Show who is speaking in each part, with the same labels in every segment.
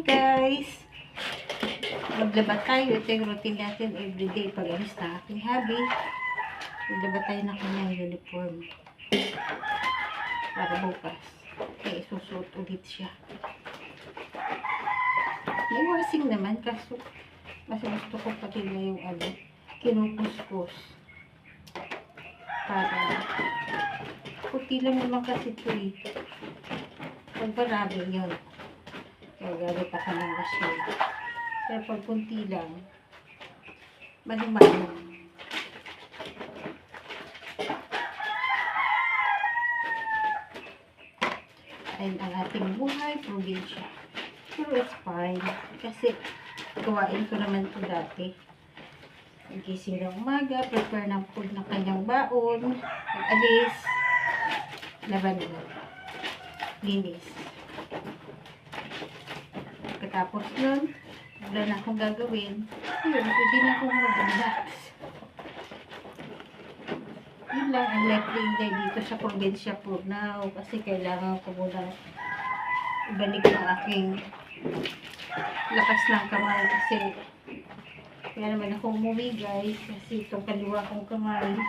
Speaker 1: guys! Maglaba tayo. Ito yung routine natin everyday pag alis na aking hubby. Maglaba tayo ng kanyang uniform. Para bukas. Okay, susuot ulit siya. May washing naman kaso mas gusto ko pati na yung kinukuskus. Para puti lang naman kasi ito eh. Pag marami yun. Kaya gamit ako ng machine. Pero pag kunti lang, malimano. Ayun ang ating buhay, probinsya. Pero it's fine. Kasi gawain ko naman ito dati. Gising ng umaga, prepare ng food ng kanyang baon, pag-alis, laban mo. Linis. Pagkatapos nun, wala na akong gagawin. Ayun, pwede na akong mag-relax. Yun lang ang life day dito sa probinsya for now. Kasi kailangan ko muna ibalik ang aking lakas ng kamay. Kasi kaya naman ako umuwi guys. Kasi itong kaliwa kong kamay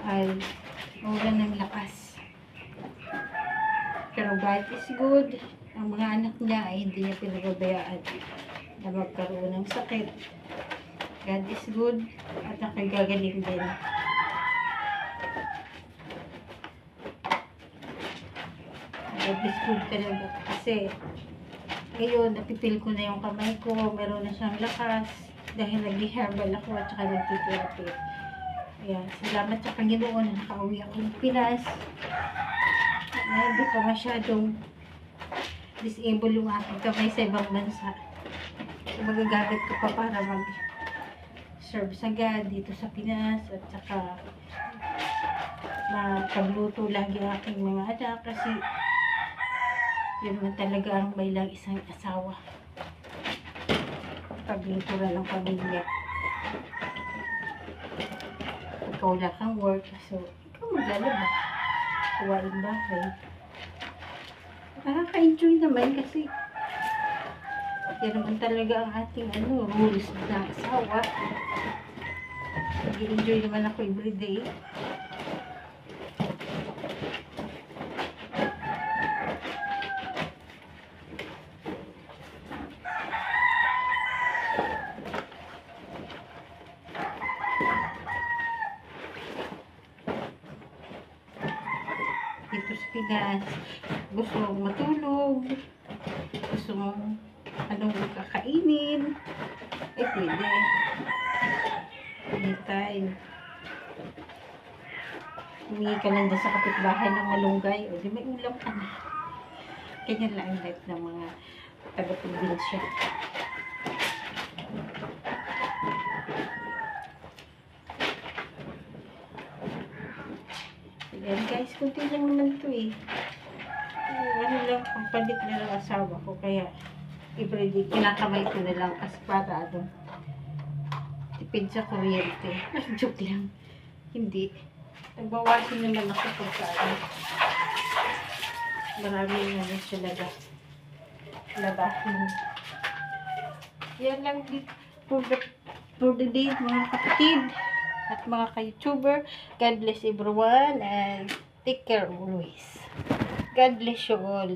Speaker 1: ay mawala ng lakas. Pero God is good. Ang mga anak niya ay hindi niya pinagabayaan na magkaroon ng sakit. God is good at ako'y gagaling din. God is good talaga kasi ngayon napipil ko na yung kamay ko, meron na siyang lakas dahil nag-herbal ako at saka nag-therapy. Ayan, salamat sa Panginoon na nakauwi ako ng Pinas. Hindi pa masyadong disable yung aking kamay sa ibang bansa. So, magagamit ko pa para mag-serve sa God dito sa Pinas at saka mapagluto lagi ang aking mga anak kasi yun man talaga ang baylang isang asawa. Pagluto na ng pamilya. Ikaw wala kang work so ikaw maglalaba. Kuwain bahay. Nakaka-enjoy naman kasi yan naman talaga ang ating rules na asawa. Nag-enjoy naman ako everyday. Dito sa Pinas, gusto mong matulog, gusto mong anong kakainin, eh pwede. Anytime. Humingi ka lang dyan sa kapitbahay ng malunggay, o di may ulam ka na. Ganyan lang ang life ng mga taga-probinsya. Ayan guys, kunti lang naman ito eh. Ano lang, ang palit na lang asawa ko. Kaya, everyday, kinakamay ko na lang as para tipid sa kuryente. Joke lang. Hindi. Nagbawasin naman ako pagkaan. Maraming talaga. Labahin. Yan lang for the day, mga kapatid. At mga ka-YouTuber, God bless everyone and take care always. God bless you all.